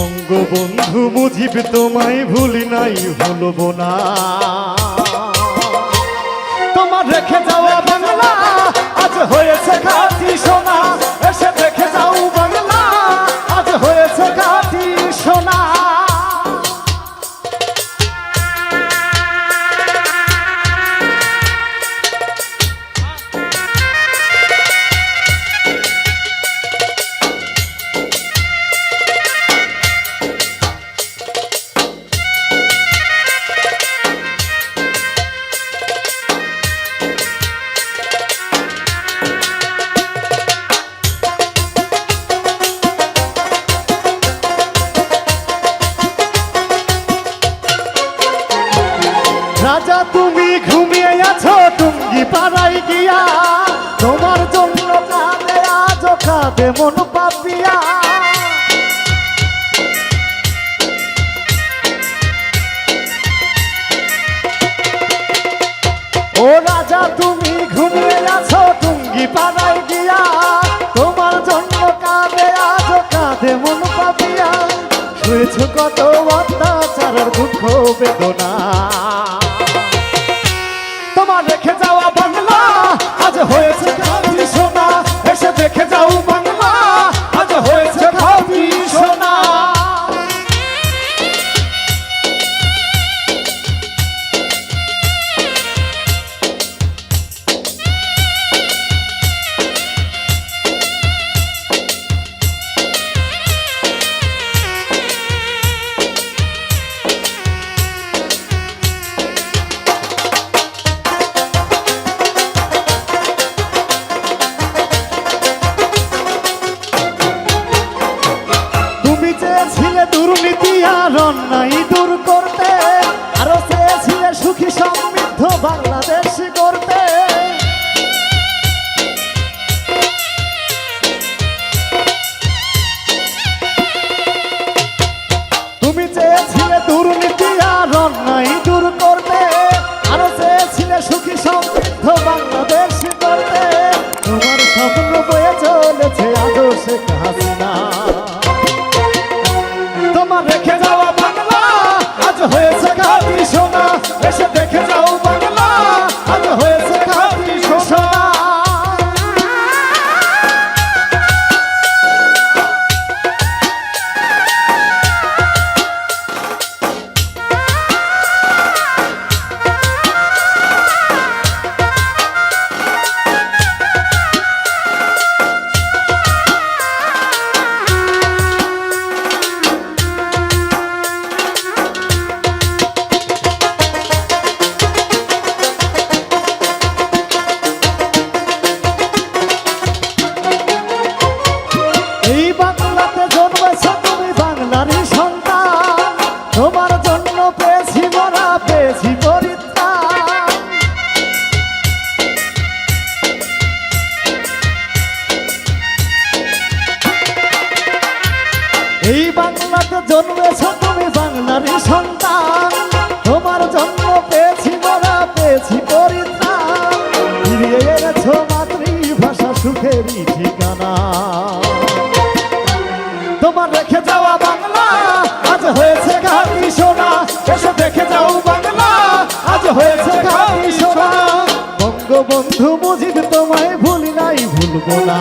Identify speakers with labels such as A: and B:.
A: বঙ্গবন্ধু মুজিব তোমায় ভুলি নাই ভুলবো না। তোমার রেখে যাওয়া বাংলা আজ হয়েছে খাঁটি সোনা, এসে দেখে যাও বাংলা আজ হয়েছে খাঁটি সোনা। রাজা তুমি ঘুমিয়ে আছো টুঙ্গি পাড়ায় গিয়া, তোমার জন্য কাঁদে আজ কাঁদে মন পাপিয়া। ও রাজা তুমি ঘুমিয়ে আছো টুঙ্গি পাড়ায় গিয়া, তোমার জন্য কাঁদে আজ কাঁদে মন পাপিয়া। শুয়েছ কত অত্যাচারের দুঃখ বেদনা, তোমার রেখে যাওয়া বাংলা আজ হয়েছে খাঁটি সোনা, এসে দেখে যাও বাংলা আজ হয়েছে খাঁটি সোনা। দুর্নীতি আর অন্যায় দূর করতে, আরো চেয়েছিলে সুখী সমৃদ্ধ বাংলাদেশ করতে। তুমি চেয়েছিলে দুর্নীতি আর অন্যায় দূর করতে, আরো চেয়েছিলে সুখী সমৃদ্ধ বাংলাদেশ করতে। তোমার স্বপ্ন বয়ে চলেছে আজও শেখ হাসিনা, তোমার রেখে যাওয়া বাংলা আজ হয়েছে খাঁটি সোনা, এসে দেখে যাও বাংলা আজ হয়েছে খাঁটি সোনা। তোমার জন্য পেয়েছি মরা পেয়েছি পরিত্রাণ, এই বাংলাতে জন্মেছ তুমি বাংলারই সন্তান। তোমার জন্য পেয়েছি মরা পেয়েছি পরিত্রাণ, ফিরিয়ে এনেছ মাতৃভাষা সুখেরই ঠিকানা। তোমার রেখে যাওয়া বাংলা আজ হয়েছে খাঁটি সোনা, এসে দেখে যাও বাংলা আজ হয়েছে খাঁটি সোনা। বঙ্গবন্ধু মুজিব তোমায় ভুলি নাই ভুলবো না।